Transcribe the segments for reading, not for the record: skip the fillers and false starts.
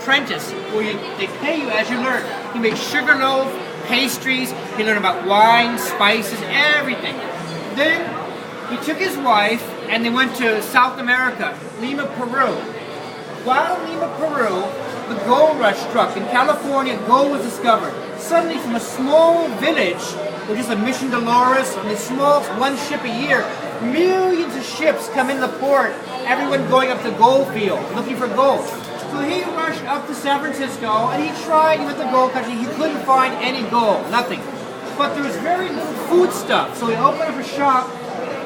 apprentice, where they pay you as you learn. He made sugarloaf, pastries, he learned about wine, spices, everything. Then he took his wife and they went to South America, Lima, Peru. While in Lima, Peru, the gold rush struck. In California, gold was discovered. Suddenly, from a small village, which is a Mission Dolores, and a small one ship a year, millions of ships come in the port, everyone going up the gold field, looking for gold. So he rushed up to San Francisco, and he tried, he went to the gold country, he couldn't find any gold, nothing. But there was very little food stuff, so he opened up a shop,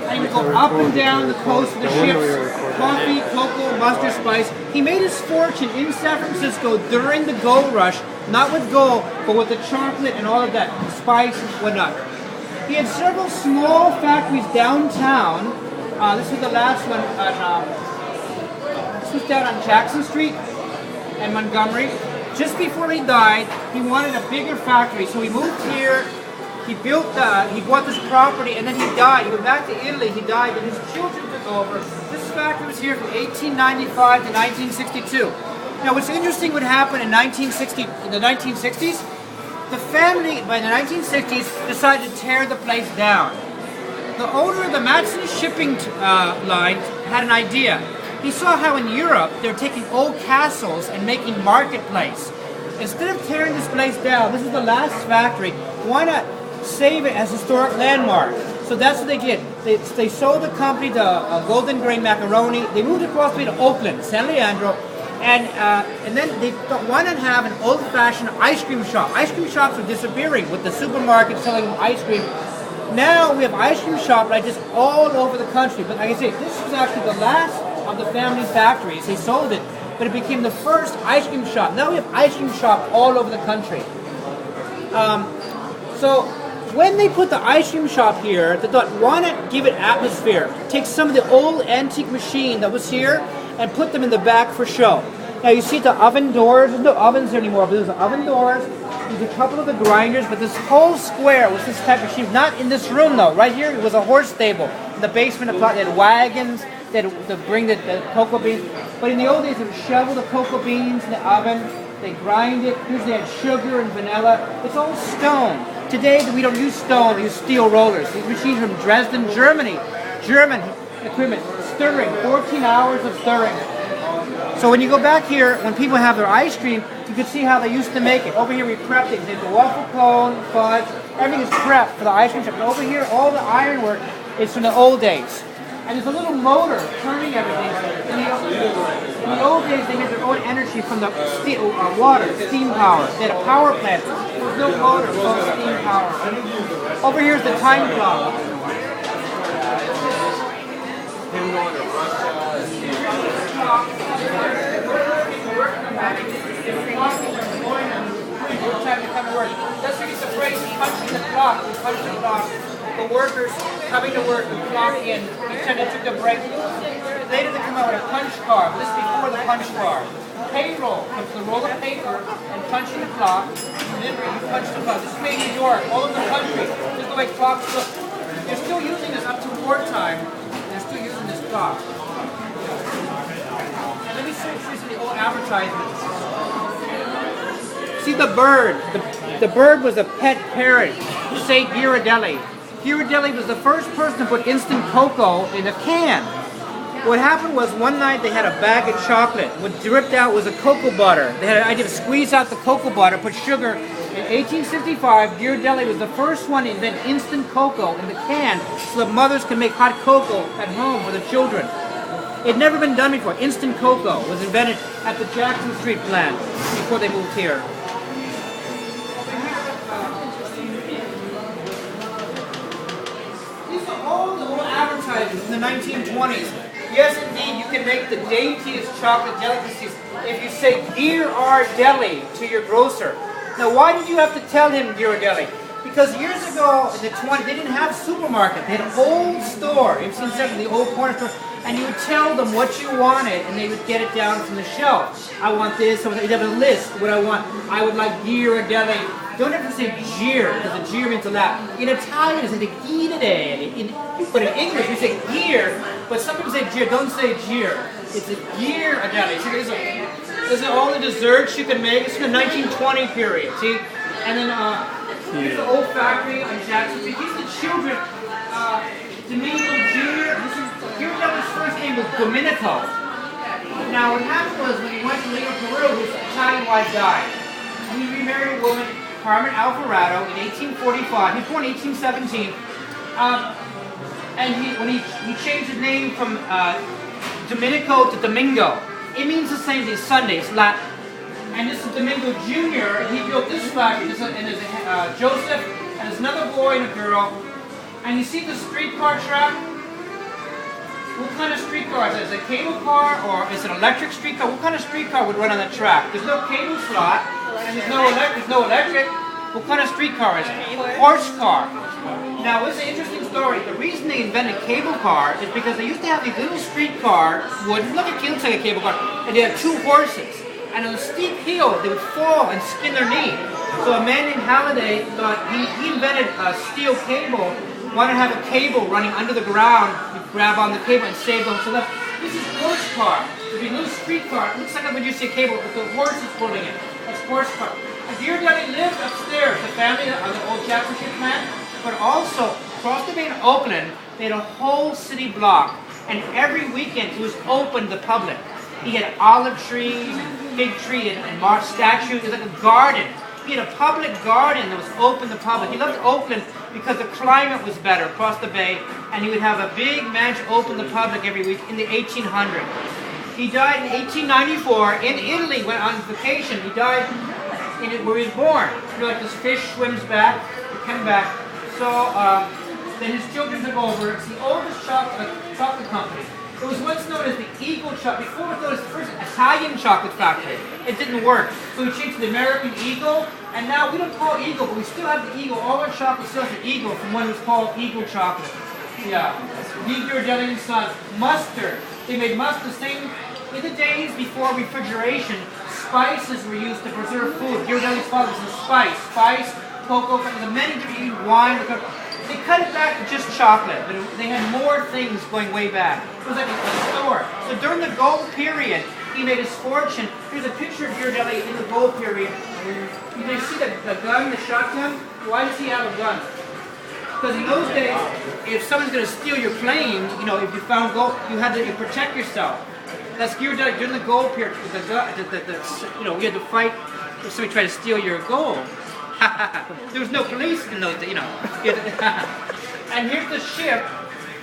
and he would go up and down the coast of the ships, coffee, cocoa, mustard, spice. He made his fortune in San Francisco during the gold rush, not with gold, but with the chocolate and all of that, spice and whatnot. He had several small factories downtown. This was the last one. This was down on Jackson Street and Montgomery. Just before he died, he wanted a bigger factory, so he moved here. He bought this property, and then he died. He went back to Italy. He died, and his children took over. This factory was here from 1895 to 1962. Now, what's interesting would happen in the 1960s, the family, by the 1960s, decided to tear the place down. The owner of the Matson shipping line had an idea. He saw how in Europe they're taking old castles and making marketplace. Instead of tearing this place down, this is the last factory, why not save it as a historic landmark? So that's what they did. They sold the company to Golden Grain Macaroni. They moved across to Oakland, San Leandro, and then they thought, why not have an old-fashioned ice cream shop? Ice cream shops were disappearing with the supermarket selling ice cream. Now we have ice cream shops like this all over the country. But like I say, this was actually the last of the family factories. They sold it, but it became the first ice cream shop. Now we have ice cream shop all over the country. So when they put the ice cream shop here, they thought, why not give it atmosphere? Take some of the old antique machine that was here and put them in the back for show. Now you see the oven doors. There's no ovens there anymore, but there's the oven doors. There's a couple of the grinders, but this whole square was this type of machine. Not in this room though. Right here it was a horse stable. In the basement, they had wagons to bring the cocoa beans. But in the old days, they would shovel the cocoa beans in the oven. They grind it. Usually they had sugar and vanilla. It's all stone. Today we don't use stone. We use steel rollers. These machines from Dresden, Germany. German equipment. Stirring. 14 hours of stirring. So when you go back here, when people have their ice cream, you can see how they used to make it. Over here we prepped it. There's the waffle cone, fudge. Everything is prepped for the ice cream shop. And over here, all the ironwork is from the old days. And there's a little motor turning everything. In the old days, they made their own energy from the water, steam power. They had a power plant. There was no motor, it was all steam power. Over here is the time clock. Time to come to work. That's what he's afraid of punching the clock. We punch the clock. The workers coming to work and clock in. Each time they took a break. Later they come out with a punch card. This is before the punch card. Payroll comes the roll of paper and punching the clock. And then you punch the clock. This is made in New York, all over the country. This is the way clocks look. They're still using this up to wartime. They're still using this clock. And let me show you some of the old advertisements. See the bird. The bird was a pet parrot. Say Ghirardelli. Ghirardelli was the first person to put instant cocoa in a can. What happened was one night they had a bag of chocolate. What dripped out was a cocoa butter. They had an idea to squeeze out the cocoa butter, put sugar. In 1865, Ghirardelli was the first one to invent instant cocoa in the can so that mothers could make hot cocoa at home for the children. It had never been done before. Instant cocoa was invented at the Jackson Street plant before they moved here. All the old advertisements in the 1920s. Yes, indeed, you can make the daintiest chocolate delicacies if you say Ghirardelli to your grocer. Now, why did you have to tell him Ghirardelli? Because years ago, in the 20s, they didn't have supermarket. They had an old store. You've seen some of the old corner stores. And you would tell them what you wanted, and they would get it down from the shelf. I want this. You'd have a list. What I want. I would like Ghirardelli. Don't ever say Gir, because the Gir means to laugh. In Italian, it's like Ghirardelli. But in English, we say Gir. But some people say Gir. Don't say Gir. It's a Ghirardelli. So These are all the desserts you can make. It's from the 1920 period, see? And then here's the old factory on Jackson Street. These are the children. Domenico Jr. Ghirardelli's first name was Domenico. Now what happened was when he went to Lima, Peru, his Italian wife died. He remarried a woman, Carmen Alvarado, in 1845. He was born in 1817. And when he changed his name from Domenico to Domingo. It means the same thing, Sunday, it's Latin. And this is Domingo Jr., he built this factory, and there's Joseph, and there's another boy and a girl. And you see the streetcar track? What kind of streetcar is it? Is it a cable car, or is it an electric streetcar? What kind of streetcar would run on that track? There's no cable slot, and there's no electric. What kind of streetcar is it? Horse car. Now, what's an interesting story? The reason they invented cable cars is because they used to have these little streetcar wooden, look, it looks like a cable car, and they had two horses. And on a steep hill, they would fall and skin their knee. So a man named Halliday thought he invented a steel cable, wanted to have a cable running under the ground, you grab on the cable and save them. So this is horse car. There'd be a little streetcar. It looks like when you see a cable with the horse is pulling it. That's horse car. And Ghirardelli lived upstairs, the family of the old Jackson Street plant, but also across the bay in Oakland, they had a whole city block, and every weekend it was open to the public. He had olive trees, and fig tree, and March statues. It was like a garden. He had a public garden that was open to the public. He loved Oakland because the climate was better across the bay, and he would have a big mansion open to the public every week in the 1800s. He died in 1894 in Italy, went on vacation. He died where he was born. You know, like this fish swims back, it came back. So then his children took over. It's the oldest chocolate company. It was once known as the Eagle Chocolate. Before it was the first Italian chocolate factory. It didn't work. So we changed to the American Eagle, and now we don't call it Eagle, but we still have the Eagle. All our chocolate still has the Eagle from when it was called Eagle Chocolate. Yeah. Ghirardelli and Sons. Mustard. They made mustard the same in the days before refrigeration. Spices were used to preserve food. Ghirardelli's father was a spice, cocoa, the many different wine. They cut it back to just chocolate, but they had more things going way back. It was like a store. So during the gold period, he made his fortune. Here's a picture of Ghirardelli in the gold period. You can see the gun, the shotgun. Why does he have a gun? Because in those days, if someone's going to steal your plane, you know, if you found gold, you had to protect yourself. That's Ghirardelli during the gold period. You know, we had to fight if somebody tried to steal your gold. There was no police in those days, you know. And here's the ship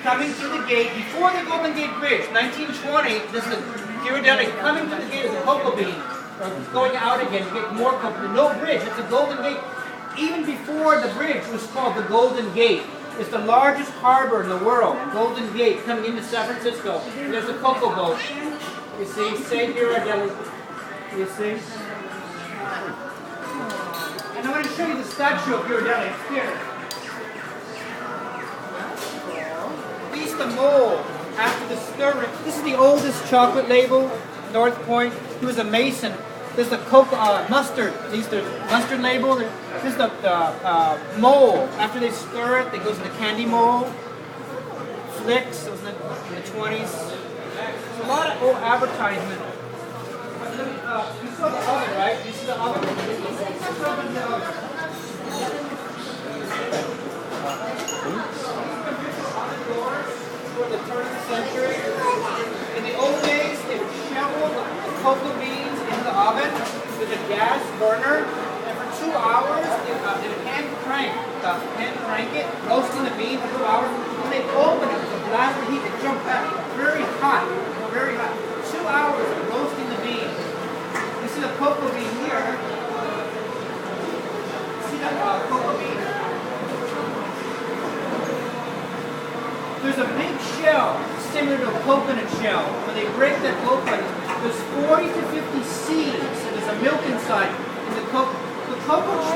coming through the gate before the Golden Gate Bridge, 1920. This is Ghirardelli coming to the gate as a cocoa bean, going out again to get more cocoa. No bridge. It's a Golden Gate. Even before the bridge was called the Golden Gate. It's the largest harbor in the world. Golden Gate coming into San Francisco. And there's a cocoa boat. You see, say Ghirardelli. You see. And I'm going to show you the statue of Ghirardelli here. These the mold after the stirring. This is the oldest chocolate label, North Point. He was a mason. This is the mustard. These the mustard label. This is the mold. After they stir it, it goes in the candy mold. Flicks. It was in the 20s. There's a lot of old advertisement. You saw the oven, right? You see the oven? For the turn of the century. In the old days, they would shovel the cocoa beans into the oven with a gas burner, and for 2 hours, they would hand crank it, roasting the beans for 2 hours. When they open it with a blast of heat, they jump back. Very hot, very hot. 2 hours of roasting the beans. You see the cocoa bean here. See that cocoa bean? There's a big shell, similar to a coconut shell. When they break that coconut, there's 40 to 50 seeds, and there's a milk inside. And the cocoa tree